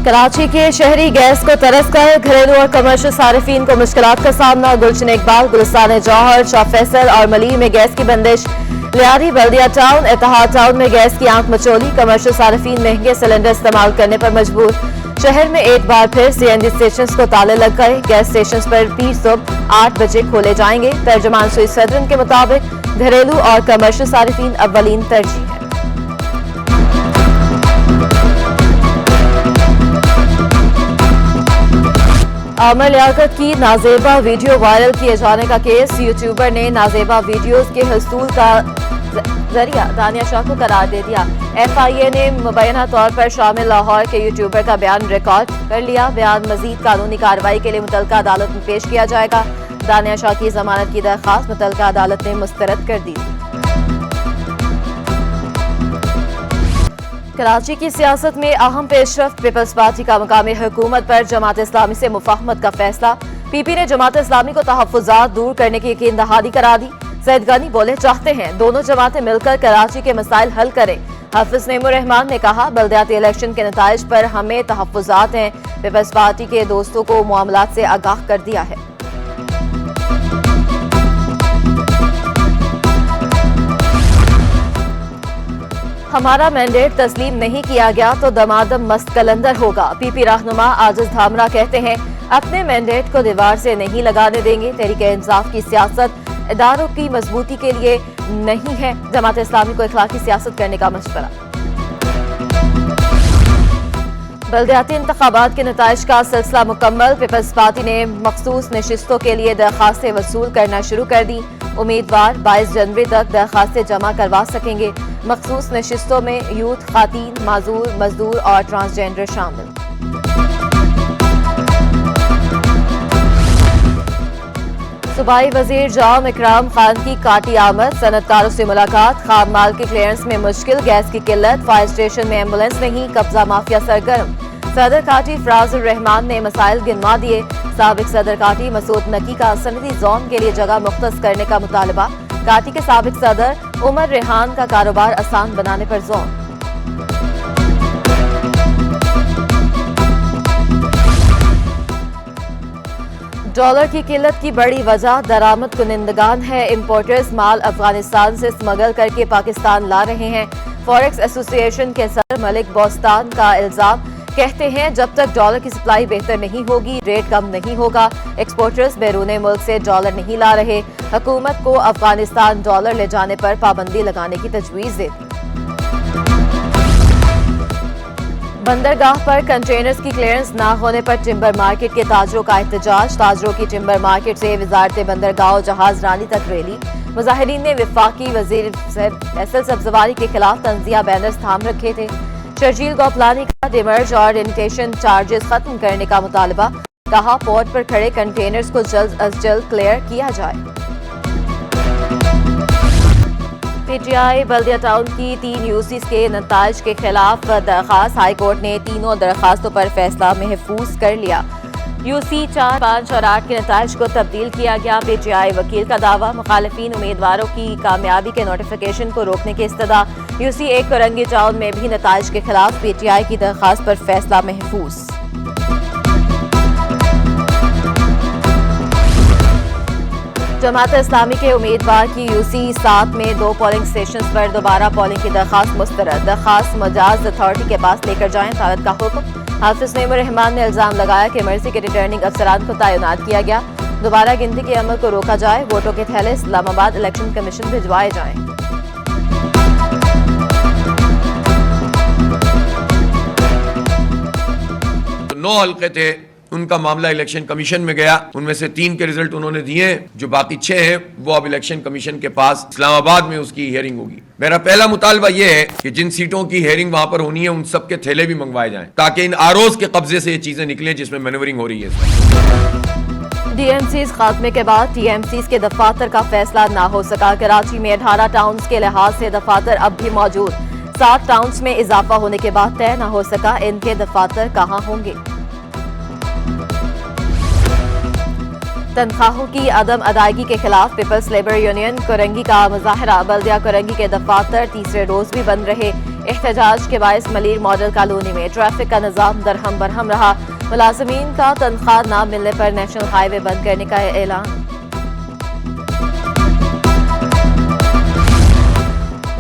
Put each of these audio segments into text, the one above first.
कराची के शहरी गैस को तरस कर घरेलू और कमर्शियल सारिफीन को मुश्किलात का सामना। गुलशन इकबाल, गुलिस्तान जौहर, शाह फैसल और मली में गैस की बंदिश। लियारी, बल्दिया टाउन, इत्तेहाद टाउन में गैस की आंख मचोली। कमर्शियल सारिफीन महंगे सिलेंडर इस्तेमाल करने पर मजबूर। शहर में एक बार फिर सीएनजी स्टेशन को ताले लग गए। गैस स्टेशन पर भी सुबह 8 बजे खोले जाएंगे। तर्जुमान सुई सदरन के मुताबिक घरेलू और कमर्शियल सारिफीन अव्वलीन तरजीह है। आमिर लियाकत की नाजेबा वीडियो वायरल किए जाने का केस। यूट्यूबर ने नाजेबा वीडियोस के हसूल का जरिया दानिया शाह को करार दे दिया। FIA ने मुबैना तौर पर शामिल लाहौर के यूट्यूबर का बयान रिकॉर्ड कर लिया। बयान मजीद कानूनी कार्रवाई के लिए मुतल्लिका अदालत में पेश किया जाएगा। दानिया शाह की जमानत की दरख्वास्त मुतल्लिका अदालत ने मुस्तरद कर दी। कराची की सियासत में अहम पेशरफ्त। पीपल्स पार्टी का मकामी हुकूमत पर जमात इस्लामी से मुफाहमत का फैसला। PP ने जमात इस्लामी को तहफ्फुज़ात दूर करने की यकीन दहानी करा दी। सैयद गनी बोले, चाहते हैं दोनों जमातें मिलकर कराची के मसाइल हल करें। हाफिज नईमुर रहमान ने कहा, बल्दियाती इलेक्शन के नताइज पर हमें तहफ्फुज़ात हैं। पीपल्स पार्टी के दोस्तों को मामलात से आगाह कर दिया है। हमारा मैंडेट तस्लीम नहीं किया गया तो दमादम मस्त कलंदर होगा। PP रहनुमा आजिज धामरा कहते हैं, अपने मैंडेट को दीवार से नहीं लगाने देंगे। तहरीक इंसाफ की सियासत इदारों की मजबूती के लिए नहीं है। जमात इस्लामी को इखलाकी सियासत करने का मशवरा। बल्दियाती इंतखाबात के नताइज का सिलसिला मुकम्मल। पीपल्स पार्टी ने मखसूस नशिस्तों के लिए दरखास्तें वसूल करना शुरू कर दी। उम्मीदवार 22 जनवरी तक दरखास्तें जमा करवा सकेंगे। मखसूस नशिस्तों में यूथ, खातीन, माजूर, मजदूर और ट्रांसजेंडर शामिल। सूबाई वजीर जाम इकराम खान की काटी आमद। सनतकारों से मुलाकात। खाम माल की क्लियरेंस में मुश्किल। गैस की किल्लत। फायर स्टेशन में एम्बुलेंस नहीं। कब्जा माफिया सरगर्म। सदर काटी फराजुर रहमान ने मसाइल गिनवा दिए। साबिक सदर काटी मसूद नकी का सनती जोन के लिए जगह मुख्तस करने का मुतालबा। काटी के साबिक सदर उमर रेहान का कारोबार आसान बनाने पर जोर। डॉलर की किल्लत की बड़ी वजह दरामद कुनिंदगान है। इम्पोर्टर्स माल अफगानिस्तान से स्मगल करके पाकिस्तान ला रहे हैं। फॉरेक्स एसोसिएशन के सदर मलिक बोस्तान का इल्जाम, कहते हैं जब तक डॉलर की सप्लाई बेहतर नहीं होगी रेट कम नहीं होगा। एक्सपोर्टर्स बैरून मुल्क से डॉलर नहीं ला रहे। हुकूमत को अफगानिस्तान डॉलर ले जाने पर पाबंदी लगाने की तजवीज दे दी। बंदरगाह पर कंटेनर्स की क्लियरेंस न होने पर टिम्बर मार्केट के ताजरों का एहतजाज। ताजरों की टिम्बर मार्केट से वजारत बंदरगाह और जहाज रानी तक रैली। मुजाहिरीन ने वफाकी वजीर फैसल सब्जवारी के खिलाफ तंजिया बैनर्स थाम रखे थे। शर्जील गौपलानी का डिमर्ज और इनिटेशन चार्जेस खत्म करने का मुतालबा। कहा, पोर्ट पर खड़े कंटेनर्स को जल्द अज जल्द क्लियर किया जाए। PTI बल्दिया टाउन की 3 UCs के नताइज के खिलाफ दरखास्त। हाईकोर्ट ने तीनों दरखास्तों पर फैसला महफूज कर लिया। UC 4, 5 और 8 के नताइज को तब्दील किया गया। PTI वकील का दावा, मुखालिफिन उम्मीदवारों की कामयाबी के नोटिफिकेशन को रोकने की इस्तदा। UC 1 करंगी टाउन में भी नताइज के खिलाफ PTI की दरखास्त पर फैसला महफूज। जमात इस्लामी के उम्मीदवार की UC 7 में 2 पोलिंग स्टेशन पर दोबारा पोलिंग की दरखास्त मुस्तरद। दरखास्त मजाज अथॉरिटी के पास लेकर जाएं, अदालत का हुक्म। हाफिज नईमुर रहमान ने इल्जाम लगाया कि मर्जी के रिटर्निंग अफसरान को तैनात किया गया। दोबारा गिनती के अमल को रोका जाए। वोटों के थैले इस्लामाबाद इलेक्शन कमीशन भिजवाए जाएं। तो 9 हल्के थे, उनका मामला इलेक्शन कमीशन में गया। उनमें से 3 के रिजल्ट उन्होंने दिए। जो बाकी 6 हैं वो अब इलेक्शन कमीशन के पास इस्लामाबाद में उसकी हियरिंग होगी। मेरा पहला मुतालबा यह है कि जिन सीटों की हियरिंग वहां पर होनी है उन सब के थैले भी मंगवाए जाएं, ताकि इन आरओज के कब्जे से ये चीजें निकलें जिसमें मैन्यूवरिंग हो रही है। DMCs खात्मे के बाद TMCs के दफातर का फैसला ना हो सका। कराची में 18 टाउन्स के लिहाज से दफातर अब भी मौजूद। 7 टाउन्स में इजाफा होने के बाद तय न हो सका इनके दफातर कहाँ होंगे। तनख्वाहों की अदम अदायगी के खिलाफ पीपल्स लेबर यूनियन कोरंगी का मुजाहरा। बल्दिया कोरंगी के दफातर तीसरे रोज भी बंद रहे। एहतजाज के बायस मलीर मॉडल कॉलोनी में ट्रैफिक का निजाम दरहम बरहम रहा। मुलाजमीन का तनख्वाह न मिलने पर नेशनल हाईवे बंद करने का ऐलान।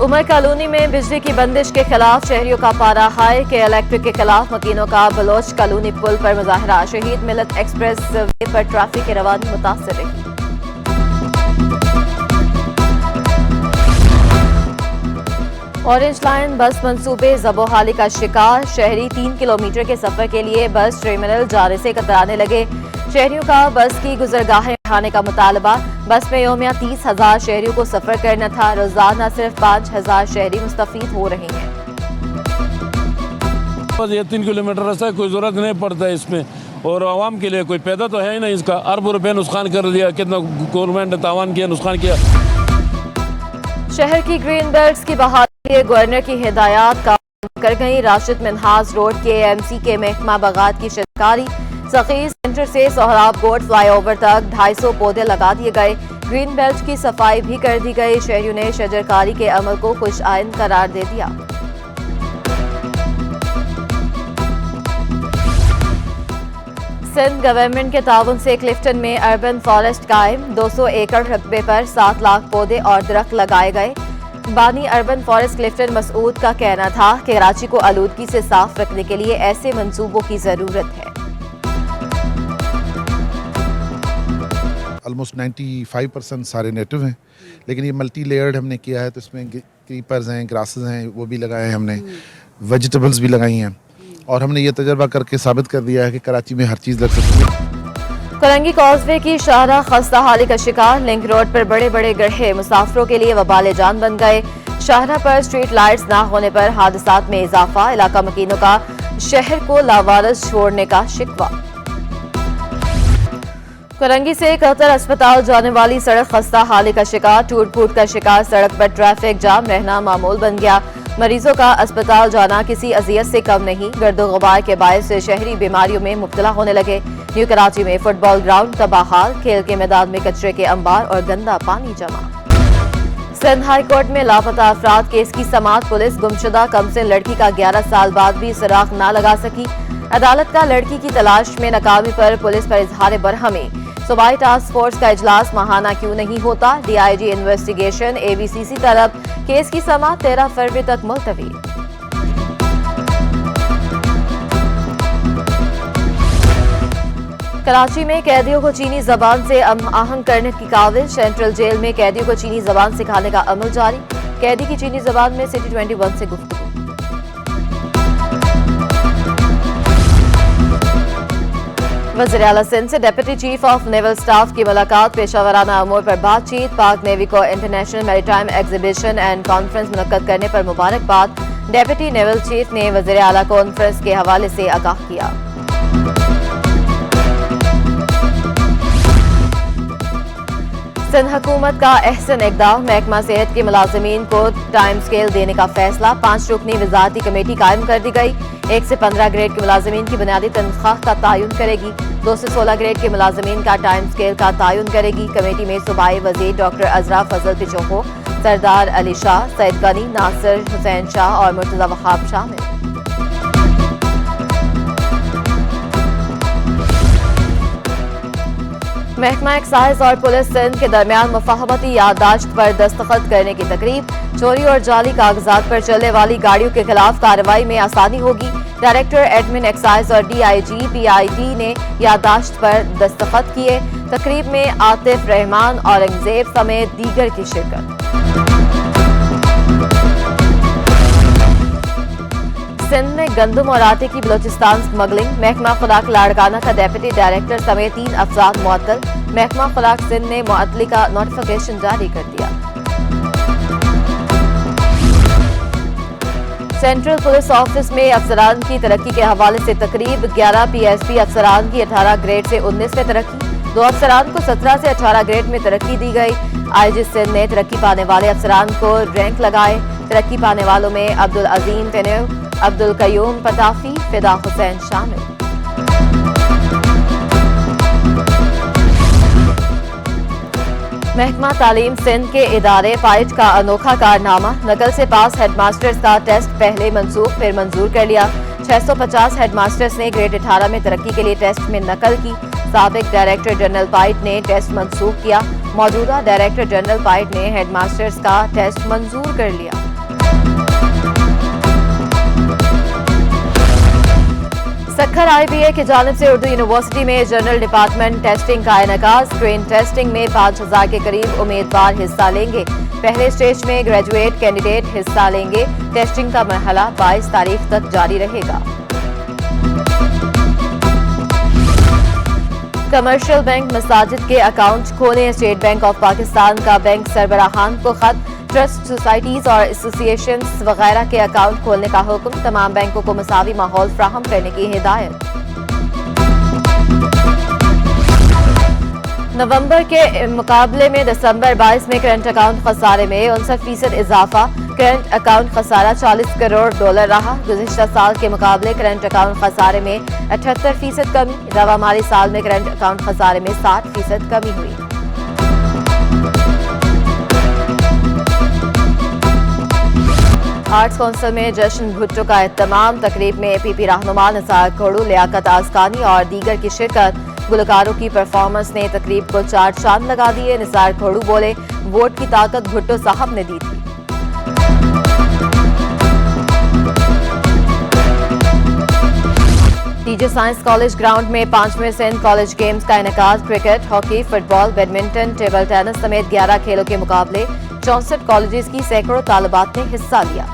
उमर कॉलोनी में बिजली की बंदिश के खिलाफ शहरियों का पारा हाई। के इलेक्ट्रिक के खिलाफ मकीनों का बलोच कॉलोनी पुल पर मुजाहरा। शहीद मिलत एक्सप्रेस वे पर ट्रैफिक की रवानी मुतासर रही। ऑरेंज लाइन बस मंसूबे ज़बोहाली का शिकार। शहरी 3 किलोमीटर के सफर के लिए बस टर्मिनल जाने से कतराने लगे। शहरियों का बस की गुजरगाहें बढ़ाने का मुतालबा। बस में योमिया 30,000 शहरियों को सफर करना था। रोजाना सिर्फ 5,000 शहरी मुस्तफीद हो रहे हैं। बस ये 3 किलोमीटर रास्ता है, कोई जरूरत नहीं पड़ता है इसमें, और आवाम के लिए कोई पैदा तो है ही नहीं। इसका अरबों रुपए नुकसान कर दिया, कितना गवर्नमेंट ने तावान किया, नुकसान किया। शहर की ग्रीन बेल्ट्स की बहाली के लिए गवर्नर की हिदायत काम कर गई। राशिद मिन्हाज रोड के एमसी के महकमा बागात की शिरकारी। सखी सेंटर से सोहराब गोड फ्लाईओवर तक 250 पौधे लगा दिए गए। ग्रीन बेल्ट की सफाई भी कर दी गई। शहरियों ने शजरकारी के अमल को खुश आइन करार दे दिया। सिंध गवर्नमेंट के ताउन से क्लिफ्टन में अर्बन फॉरेस्ट कायम। 200 एकड़ रकबे पर 7 लाख पौधे और दरख्त लगाए गए। बानी अर्बन फॉरेस्ट क्लिफ्टन मसूद का कहना था कि कराची को आलूदगी से साफ रखने के लिए ऐसे मंसूबों की जरूरत है। ऑलमोस्ट 95% सारे नेटिव हैं, लेकिन ये मल्टी लेयर्ड हमने किया है, तो इसमें क्रीपर्स हैं, ग्रासेस हैं, वो भी लगाए हैं हमने, वेजिटेबल्स भी लगाई हैं, और हमने ये तजर्बा करके साबित कर दिया है कि कराची में हर चीज़ लग सकती है। कोरंगी कॉजवे की शाहराह खस्ता हाली का शिकार। लिंक रोड पर बड़े बड़े गड्ढे मुसाफिरों के लिए वबाल जान बन गए। शाहराह पर स्ट्रीट लाइट्स न होने पर हादसात में इजाफा। इलाका मकीनों का शहर को लावारस छोड़ने का शिकवा। कोरंगी से कहतर अस्पताल जाने वाली सड़क खस्ता हाली का शिकार। टूट फूट का शिकार। सड़क पर ट्रैफिक जाम रहना मामूल बन गया। मरीजों का अस्पताल जाना किसी अजियत से कम नहीं। गर्दो गुबार के बायस से शहरी बीमारियों में मुब्तला होने लगे। न्यू कराची में फुटबॉल ग्राउंड तबाहाल। खेल के मैदान में कचरे के अंबार और गंदा पानी जमा। सिंध हाई कोर्ट में लापता अफराद केस की समाअत। पुलिस गुमशुदा कमसिन लड़की का 11 साल बाद भी सुराग न लगा सकी। अदालत का लड़की की तलाश में नाकामी पर पुलिस पर इजहार बरहमी। सूबाई टास्क फोर्स का इजलास माहाना क्यों नहीं होता। डीआईजी इन्वेस्टिगेशन एबीसीसी तरफ। केस की समाअत 13 फरवरी तक मुलतवी। कराची में कैदियों को चीनी जबान से आहंग करने की काविश। सेंट्रल जेल में कैदियों को चीनी जबान सिखाने का अमल जारी। कैदी की चीनी जबान में सिटी 21 से गुफ्तगू। वज़ीर आला सिंध से deputy chief of naval staff की मुलाकात। पेशावराना अमूर पर बातचीत। पाक नेवी को international maritime exhibition and conference मुनक्कद करने पर मुबारकबाद। डिप्टी नेवल चीफ ने वज़ीर आला कॉन्फ्रेंस के हवाले से आगाह किया। सिंध हुकूमत का अहसन इक़दाम। महकमा सेहत के मुलाजमीन को टाइम स्केल देने का फैसला। 5 रुकनी वज़ारती कमेटी कायम कर दी गई। 1 से 15 ग्रेड के मुलाजमीन की बुनियादी तनख्वाह का तयन करेगी। 2 से 16 ग्रेड के मुलाजमीन का टाइम स्केल का तयन करेगी। कमेटी में सूबाई वज़ीर डॉक्टर अजरा फजल पिचोहो, सरदार अली शाह, सैयद गनी, नासिर हुसैन शाह और मुर्तज़ा वहाब शामिल। महकमा एक्साइज और पुलिस सिंध के दरमियान मुफाहमती याददाश्त पर दस्तखत करने की तकरीब। चोरी और जाली कागजात पर चलने वाली गाड़ियों के खिलाफ कार्रवाई में आसानी होगी। डायरेक्टर एडमिन एक्साइज और डीआईजी पीआईडी ने याददाश्त पर दस्तखत किए। तकरीब में आतिफ रहमान, औरंगजेब समेत दीगर की शिरकत। सिंध में गंदम और आटे की बलोचिस्तान स्मगलिंग। महकमा खुराक लाड़काना का डेप्यूटी डायरेक्टर समेत 3 अफराद मुअत्तल। महकमा खुराक सिंध ने मुअत्तली का नोटिफिकेशन जारी कर दिया। सेंट्रल पुलिस ऑफिस में अफसरान की तरक्की के हवाले से तकरीब। 11 पीएसपी अफसरान की 18 ग्रेड से 19 में तरक्की। 2 अफसरान को 17 से 18 ग्रेड में तरक्की दी गई। आईजी सिंध ने तरक्की पाने वाले अफसरान को रैंक लगाए। तरक्की पाने वालों में अब्दुल अजीम तेनेव, अब्दुल कयूम पटाफी, फिदा हुसैन शामिल। महकमा तालीम सिंध के इदारे पाइट का अनोखा कारनामा, नकल से पास हेडमास्टर्स का टेस्ट पहले मनसूख फिर मंजूर कर लिया। 650 हेडमास्टर्स ने ग्रेड 18 में तरक्की के लिए टेस्ट में नकल की। साबिक डायरेक्टर जनरल पाइट ने टेस्ट मंसूख किया। मौजूदा डायरेक्टर जनरल पाइट ने हेडमास्टर्स का टेस्ट मंजूर कर लिया। सक्खर IBA की जानिब से उर्दू यूनिवर्सिटी में जनरल डिपार्टमेंट टेस्टिंग का इनेकाज। स्क्रीन टेस्टिंग में 5000 के करीब उम्मीदवार हिस्सा लेंगे। पहले स्टेज में ग्रेजुएट कैंडिडेट हिस्सा लेंगे। टेस्टिंग का मरहला 22 तारीख तक जारी रहेगा। कमर्शियल बैंक मसाजिद के अकाउंट खोलें। स्टेट बैंक ऑफ पाकिस्तान का बैंक सरबराहान को खत। ट्रस्ट, सोसाइटीज और एसोसिएशंस वगैरह के अकाउंट खोलने का हुक्म। तमाम बैंकों को मसावी माहौल फ्राहम करने की हिदायत। नवंबर के मुकाबले में दिसंबर 22 में करंट अकाउंट खसारे में 59% इजाफा। करंट अकाउंट खसारा $40 करोड़ रहा। गुज़िश्ता साल के मुकाबले करंट अकाउंट खसारे में 78% कमी। रवा माली साल में करंट अकाउंट खसारे में 60% कमी हुई। आर्ट्स काउंसिल में जश्न भुट्टो का एहतमाम। तकरीब में PP रहनुमा निसार खोड़ू, लियाकत आसकानी और दीगर की शिरकत। गुलकारों की परफॉर्मेंस ने तकरीब को 4 चांद लगा दिए। निसार खोड़ू बोले, वोट की ताकत भुट्टो साहब ने दी थी। टीचर साइंस कॉलेज ग्राउंड में 5वें सिंध कॉलेज गेम्स का इनेकाज। Cricket, hockey, football, badminton, table tennis समेत 11 खेलों के मुकाबले। 64 कॉलेजेस की सैकड़ों तालिबात ने हिस्सा लिया।